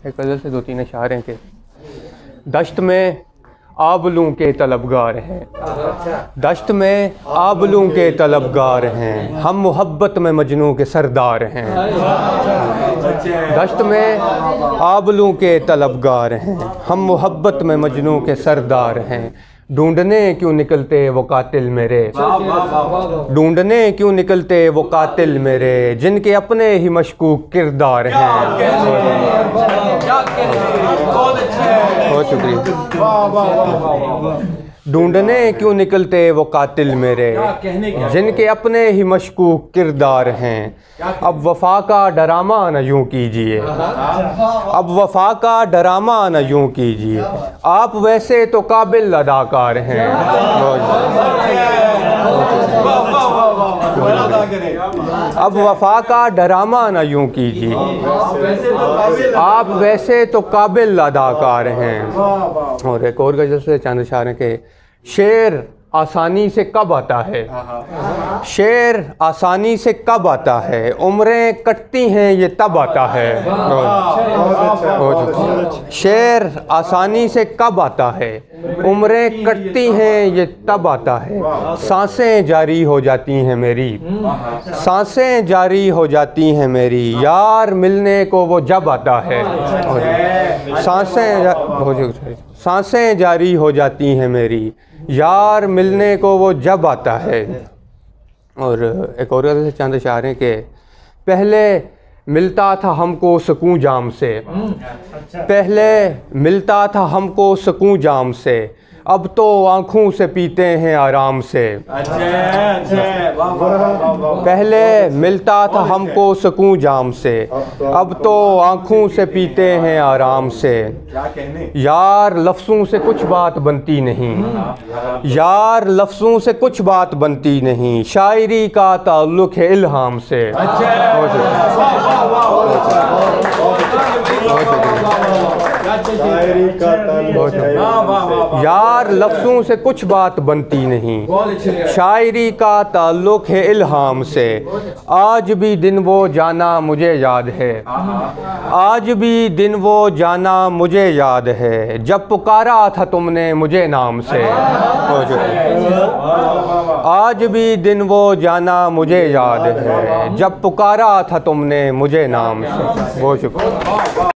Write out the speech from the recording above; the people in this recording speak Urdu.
ایک غزل سے دو تین اشعار ہیں کہ دشت میں آبلوں کے طلبگار ہیں، دشت میں آبلوں کے طلبگار ہیں، ہم محبت میں مجنوں کے سردار ہیں۔ دشت میں آبلوں کے طلبگار ہیں، ہم محبت میں مجنوں کے سردار ہیں۔ ڈھونڈنے کیوں نکلتے وہ قاتل میرے، ڈھونڈنے کیوں نکلتے وہ قاتل میرے، جن کے اپنے ہی مشکوک کردار ہیں۔ بہت شکریہ۔ ڈھونڈنے کیوں نکلتے وہ قاتل میرے، جن کے اپنے ہی مشکوک کردار ہیں۔ اب وفا کا ڈرامہ نہ یوں کیجیے، اب وفا کا ڈرامہ نہ یوں کیجیے، آپ ویسے تو قابل اداکار ہیں۔ اب وفا کا ڈرامہ نہ یوں کیجیے، آپ ویسے تو قابل اداکار ہیں۔ اور ایک اور غزل سے چند اشعار ہیں کہ شعر آسانی سے کب آتا ہے، شعر آسانی سے کب آتا ہے، عمریں کٹتی ہیں یہ تب آتا ہے۔ شعر آسانی سے کب آتا ہے، عمریں کٹتی ہیں یہ تب آتا ہے، سانسیں جاری ہو جاتی ہیں میری، سانسیں جاری ہو جاتی ہیں میری، یار ملنے کو وہ جب آتا ہے۔ سانسیں جاری ہو جاتی ہیں میری، یار ملنے کو وہ جب آتا ہے۔ اور ایک اور سے چند اشعار ہیں کہ پہلے ملتا تھا ہم کو سکون جام سے، پہلے ملتا تھا ہم کو سکون جام سے، اب تو آنکھوں سے پیتے ہیں آرام سے۔ پہلے ملتا تھا ہم کو سکون جام سے، اب تو آنکھوں سے پیتے ہیں آرام سے، یار لفظوں سے کچھ بات بنتی نہیں، یار لفظوں سے کچھ بات بنتی نہیں، شاعری کا تعلق ہے الہام سے۔ یار لفظوں سے کچھ بات بنتی نہیں، شاعری کا تعلق ہے الہام سے، آج بھی دن وہ جانا مجھے یاد ہے، آج بھی دن وہ جانا مجھے یاد ہے، جب پکارا تھا تم نے مجھے نام سے۔ آج بھی دن وہ جانا مجھے یاد ہے، جب پکارا تھا تم نے مجھے نام سے۔ بہت شکریہ۔